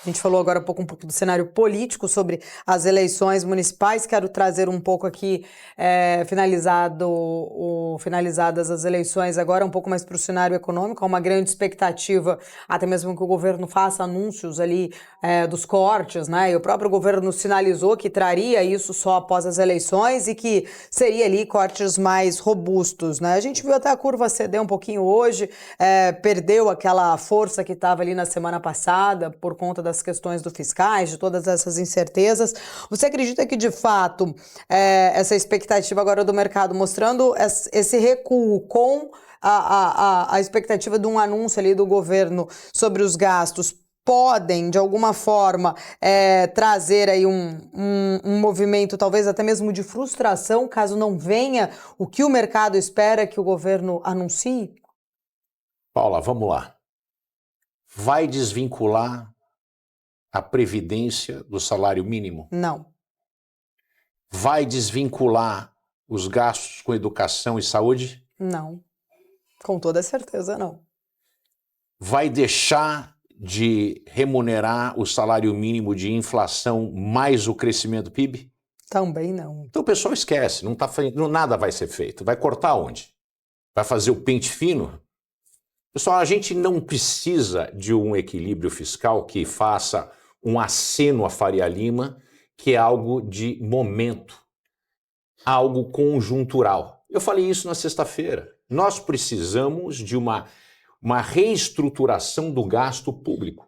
A gente falou agora um pouco do cenário político sobre as eleições municipais. Quero trazer um pouco aqui, finalizadas as eleições, agora um pouco mais para o cenário econômico. Há uma grande expectativa, até mesmo que o governo faça anúncios ali dos cortes, né? E o próprio governo sinalizou que traria isso só após as eleições e que seria ali cortes mais robustos, né? A gente viu até a curva ceder um pouquinho hoje, perdeu aquela força que estava ali na semana passada por conta das questões do fiscais, de todas essas incertezas. Você acredita que, de fato, essa expectativa agora do mercado mostrando esse recuo com a expectativa de um anúncio ali do governo sobre os gastos podem, de alguma forma, trazer aí um movimento, talvez até mesmo de frustração, caso não venha o que o mercado espera que o governo anuncie? Paula, vamos lá. Vai desvincular a previdência do salário mínimo? Não. Vai desvincular os gastos com educação e saúde? Não. Com toda certeza, não. Vai deixar de remunerar o salário mínimo de inflação mais o crescimento do PIB? Também não. Então o pessoal esquece, nada vai ser feito. Vai cortar onde? Vai fazer o pente fino? Pessoal, a gente não precisa de um equilíbrio fiscal que faça um aceno à Faria Lima, que é algo de momento, algo conjuntural. Eu falei isso na sexta-feira. Nós precisamos de uma reestruturação do gasto público.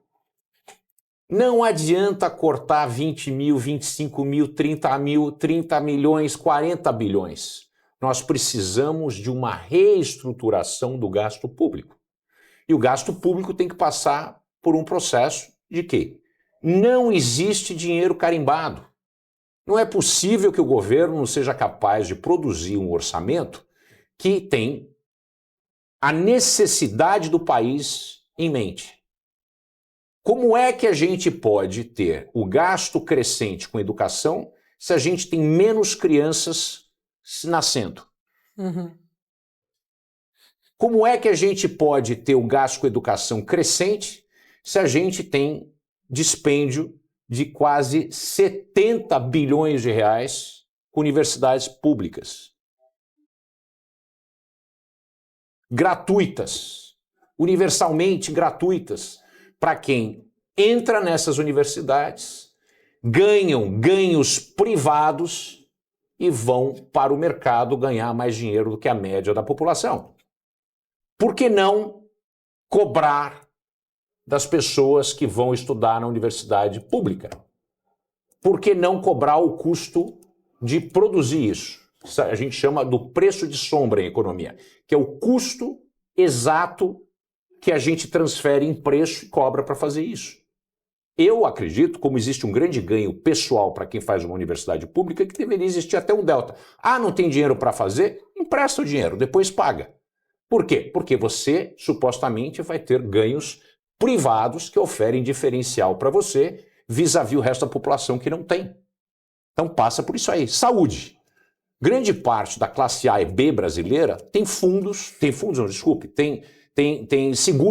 Não adianta cortar 20 mil, 25 mil, 30 mil, 30 milhões, 40 bilhões. Nós precisamos de uma reestruturação do gasto público. E o gasto público tem que passar por um processo de quê? Não existe dinheiro carimbado. Não é possível que o governo não seja capaz de produzir um orçamento que tem a necessidade do país em mente. Como é que a gente pode ter o gasto crescente com educação se a gente tem menos crianças nascendo? Uhum. Como é que a gente pode ter o gasto com educação crescente se a gente tem dispêndio de quase 70 bilhões de reais com universidades públicas? Gratuitas, universalmente gratuitas, para quem entra nessas universidades, ganham ganhos privados e vão para o mercado ganhar mais dinheiro do que a média da população. Por que não cobrar das pessoas que vão estudar na universidade pública? Por que não cobrar o custo de produzir isso? A gente chama do preço de sombra em economia, que é o custo exato que a gente transfere em preço e cobra para fazer isso. Eu acredito, como existe um grande ganho pessoal para quem faz uma universidade pública, que deveria existir até um delta. Ah, não tem dinheiro para fazer? Empresta o dinheiro, depois paga. Por quê? Porque você, supostamente, vai ter ganhos privados que oferem diferencial para você vis-à-vis o resto da população que não tem. Então passa por isso aí. Saúde. Grande parte da classe A e B brasileira tem seguro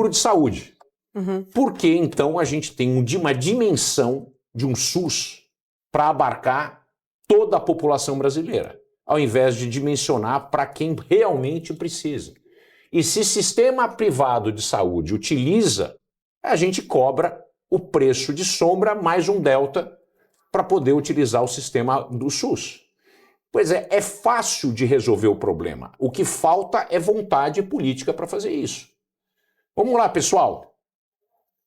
de saúde. Uhum. Por que, então, a gente tem uma dimensão de um SUS para abarcar toda a população brasileira, ao invés de dimensionar para quem realmente precisa? E se sistema privado de saúde utiliza, a gente cobra o preço de sombra mais um delta para poder utilizar o sistema do SUS. Pois é fácil de resolver o problema. O que falta é vontade política para fazer isso. Vamos lá, pessoal.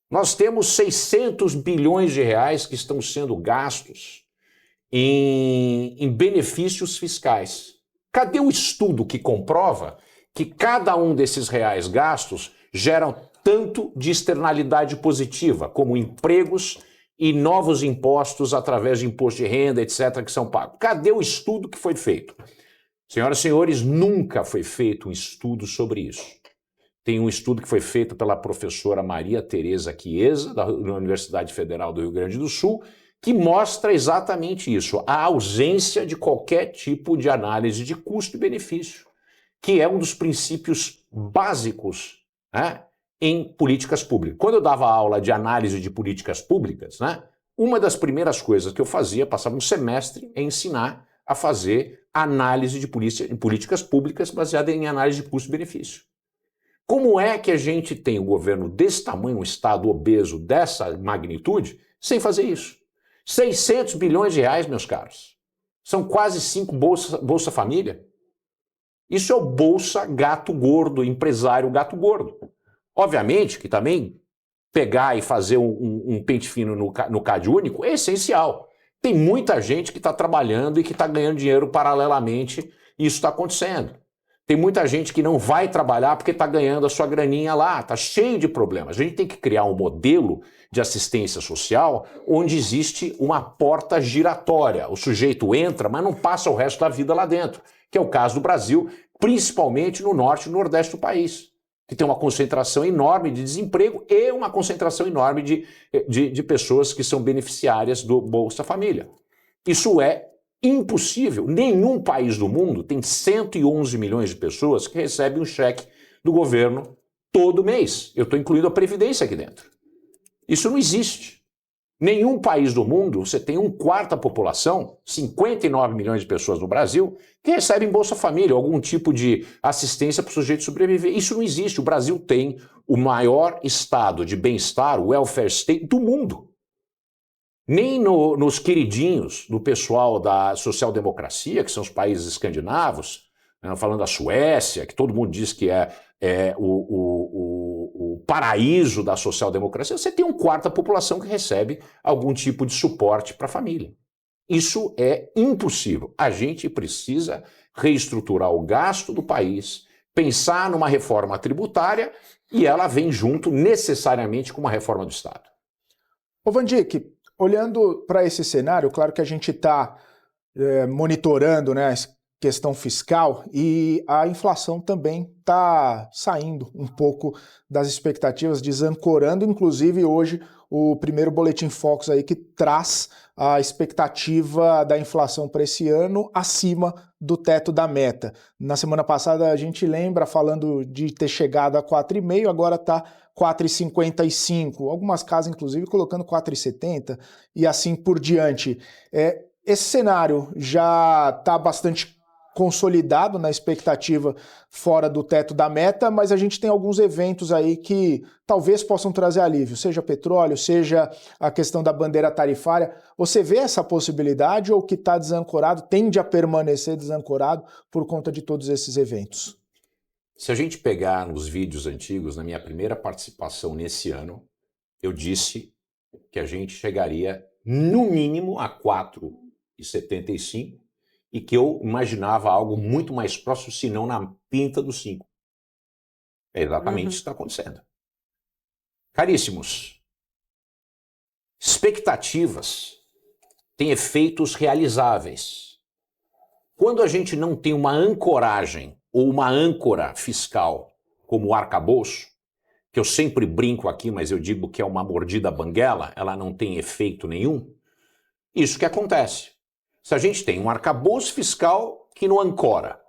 Nós temos 600 bilhões de reais que estão sendo gastos em benefícios fiscais. Cadê o estudo que comprova que cada um desses reais gastos geram tanto de externalidade positiva, como empregos e novos impostos através de imposto de renda, etc., que são pagos? Cadê o estudo que foi feito? Senhoras e senhores, nunca foi feito um estudo sobre isso. Tem um estudo que foi feito pela professora Maria Tereza Chiesa, da Universidade Federal do Rio Grande do Sul, que mostra exatamente isso, a ausência de qualquer tipo de análise de custo e benefício, que é um dos princípios básicos, né, em políticas públicas. Quando eu dava aula de análise de políticas públicas, né, uma das primeiras coisas que eu fazia, passava um semestre, é ensinar a fazer análise de políticas públicas baseada em análise de custo-benefício. Como é que a gente tem um governo desse tamanho, um Estado obeso dessa magnitude, sem fazer isso? 600 bilhões de reais, meus caros. São quase 5 Bolsa Família. Isso é o Bolsa Gato Gordo, empresário gato gordo. Obviamente que também pegar e fazer um pente fino no CAD único é essencial. Tem muita gente que está trabalhando e que está ganhando dinheiro paralelamente e isso está acontecendo. Tem muita gente que não vai trabalhar porque está ganhando a sua graninha lá, está cheio de problemas. A gente tem que criar um modelo de assistência social onde existe uma porta giratória. O sujeito entra, mas não passa o resto da vida lá dentro, que é o caso do Brasil, principalmente no norte e no nordeste do país, que tem uma concentração enorme de desemprego e uma concentração enorme de pessoas que são beneficiárias do Bolsa Família. Isso é impossível. Nenhum país do mundo tem 111 milhões de pessoas que recebem um cheque do governo todo mês. Eu estou incluindo a Previdência aqui dentro. Isso não existe. Nenhum país do mundo, você tem um quarto da população, 59 milhões de pessoas no Brasil, que recebem Bolsa Família, algum tipo de assistência para o sujeito sobreviver. Isso não existe. O Brasil tem o maior estado de bem-estar, o welfare state, do mundo. Nem nos queridinhos do pessoal da social-democracia, que são os países escandinavos, né, falando da Suécia, que todo mundo diz que é o paraíso da social-democracia, você tem um quarto da população que recebe algum tipo de suporte para a família. Isso é impossível. A gente precisa reestruturar o gasto do país, pensar numa reforma tributária e ela vem junto necessariamente com uma reforma do Estado. Ô Vandick, olhando para esse cenário, claro que a gente está monitorando, né, a questão fiscal e a inflação também está saindo um pouco das expectativas, desancorando, inclusive hoje o primeiro Boletim Focus aí que traz a expectativa da inflação para esse ano acima do teto da meta. Na semana passada a gente lembra falando de ter chegado a 4,5, agora está 4,55, algumas casas inclusive colocando 4,70 e assim por diante. Esse cenário já está bastante consolidado na expectativa fora do teto da meta, mas a gente tem alguns eventos aí que talvez possam trazer alívio, seja petróleo, seja a questão da bandeira tarifária. Você vê essa possibilidade ou que está desancorado, tende a permanecer desancorado por conta de todos esses eventos? Se a gente pegar nos vídeos antigos, na minha primeira participação nesse ano, eu disse que a gente chegaria no mínimo a 4,75 e que eu imaginava algo muito mais próximo, se não na pinta dos 5. É exatamente isso que está acontecendo. Caríssimos, expectativas têm efeitos realizáveis. Quando a gente não tem uma ancoragem ou uma âncora fiscal como o arcabouço, que eu sempre brinco aqui, mas eu digo que é uma mordida banguela, ela não tem efeito nenhum, isso que acontece. Se a gente tem um arcabouço fiscal que não ancora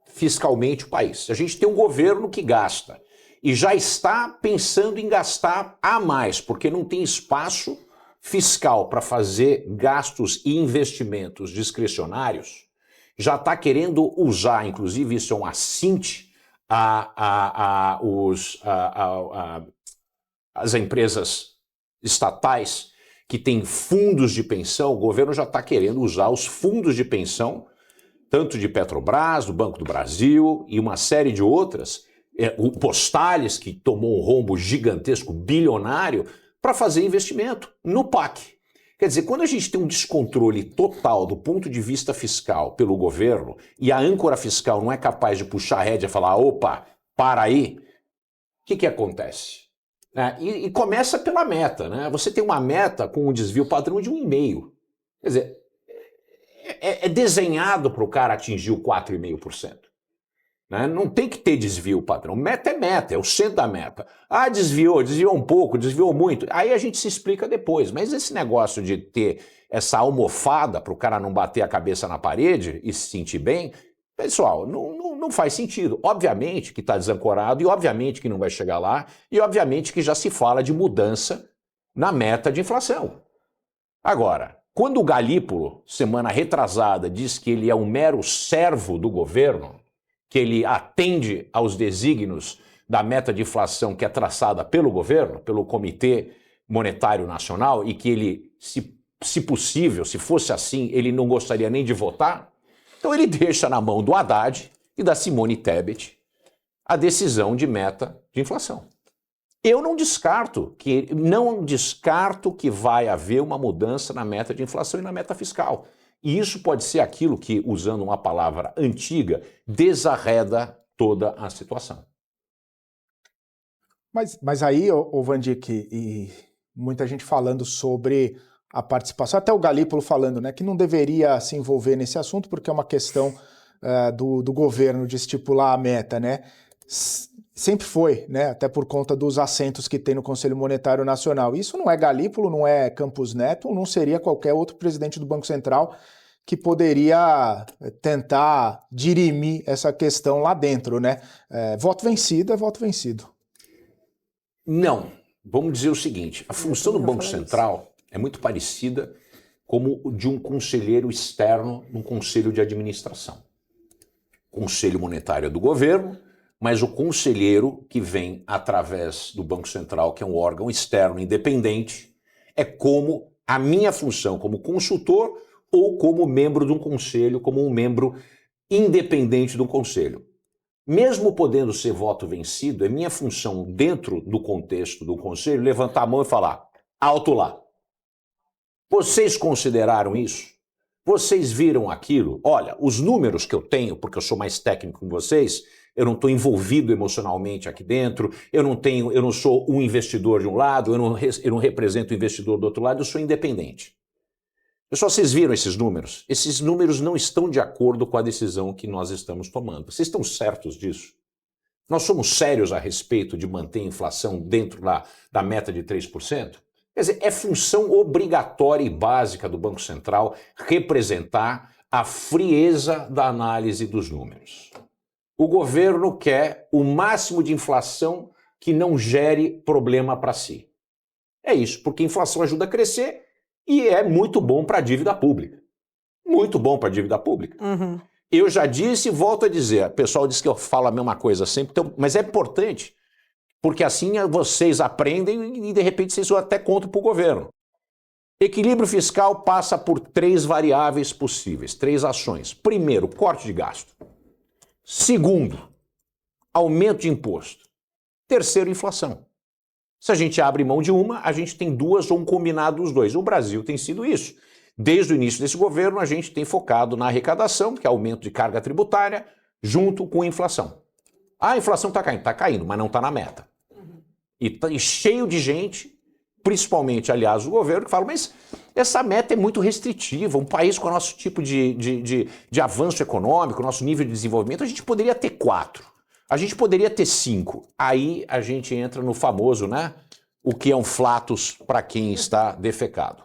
fiscalmente o país, se a gente tem um governo que gasta e já está pensando em gastar a mais, porque não tem espaço fiscal para fazer gastos e investimentos discricionários, já está querendo usar, inclusive isso é um assinte as empresas estatais que têm fundos de pensão, o governo já está querendo usar os fundos de pensão, tanto de Petrobras, do Banco do Brasil e uma série de outras, o Postales, que tomou um rombo gigantesco, bilionário, para fazer investimento no PAC. Quer dizer, quando a gente tem um descontrole total do ponto de vista fiscal pelo governo e a âncora fiscal não é capaz de puxar a rédea e falar, opa, para aí, o que acontece? E começa pela meta, né? Você tem uma meta com um desvio padrão de 1,5. Quer dizer, é desenhado para o cara atingir o 4,5%. Né? Não tem que ter desvio padrão. Meta, é o centro da meta. Ah, desviou um pouco, desviou muito. Aí a gente se explica depois. Mas esse negócio de ter essa almofada para o cara não bater a cabeça na parede e se sentir bem, Pessoal, não faz sentido. Obviamente que está desancorado e obviamente que não vai chegar lá e obviamente que já se fala de mudança na meta de inflação. Agora, quando o Galípolo, semana retrasada, diz que ele é um mero servo do governo, que ele atende aos desígnios da meta de inflação que é traçada pelo governo, pelo Comitê Monetário Nacional, e que ele, se possível, se fosse assim, ele não gostaria nem de votar, então ele deixa na mão do Haddad e da Simone Tebet a decisão de meta de inflação. Eu não descarto que vai haver uma mudança na meta de inflação e na meta fiscal. E isso pode ser aquilo que, usando uma palavra antiga, desarreda toda a situação. Mas aí, ô Vandic, e muita gente falando sobre a participação, até o Galípolo falando, né, que não deveria se envolver nesse assunto porque é uma questão do governo de estipular a meta, né? Sempre foi, né? Até por conta dos assentos que tem no Conselho Monetário Nacional. Isso não é Galípolo, não é Campos Neto, não seria qualquer outro presidente do Banco Central que poderia tentar dirimir essa questão lá dentro, né? Voto vencido é voto vencido. Não. Vamos dizer o seguinte, a função do Banco Central é muito parecida como de um conselheiro externo num conselho de administração. Conselho Monetário é do governo, mas o conselheiro que vem através do Banco Central, que é um órgão externo independente, é como a minha função como consultor ou como membro de um conselho, como um membro independente do conselho. Mesmo podendo ser voto vencido, é minha função, dentro do contexto do conselho, levantar a mão e falar: alto lá. Vocês consideraram isso? Vocês viram aquilo? Olha, os números que eu tenho, porque eu sou mais técnico que vocês, eu não estou envolvido emocionalmente aqui dentro, eu não sou um investidor de um lado, eu não represento o investidor do outro lado, eu sou independente. Pessoal, vocês viram esses números? Esses números não estão de acordo com a decisão que nós estamos tomando. Vocês estão certos disso? Nós somos sérios a respeito de manter a inflação dentro da meta de 3%? Quer dizer, é função obrigatória e básica do Banco Central representar a frieza da análise dos números. O governo quer o máximo de inflação que não gere problema para si. É isso, porque a inflação ajuda a crescer e é muito bom para a dívida pública. Muito bom para a dívida pública. Uhum. Eu já disse e volto a dizer, o pessoal diz que eu falo a mesma coisa sempre, então, mas é importante, porque assim vocês aprendem e de repente vocês vão até contra para o governo. Equilíbrio fiscal passa por 3 variáveis possíveis, 3 ações. Primeiro, corte de gasto. Segundo, aumento de imposto. Terceiro, inflação. Se a gente abre mão de uma, a gente tem 2 ou um combinado dos 2. O Brasil tem sido isso. Desde o início desse governo, a gente tem focado na arrecadação, que é aumento de carga tributária, junto com a inflação. A inflação está caindo, mas não está na meta. E tá cheio de gente, principalmente, aliás, o governo, que fala, mas essa meta é muito restritiva, um país com o nosso tipo de avanço econômico, nosso nível de desenvolvimento, a gente poderia ter 4, a gente poderia ter 5. Aí a gente entra no famoso, né, o que é um flatus para quem está defecado.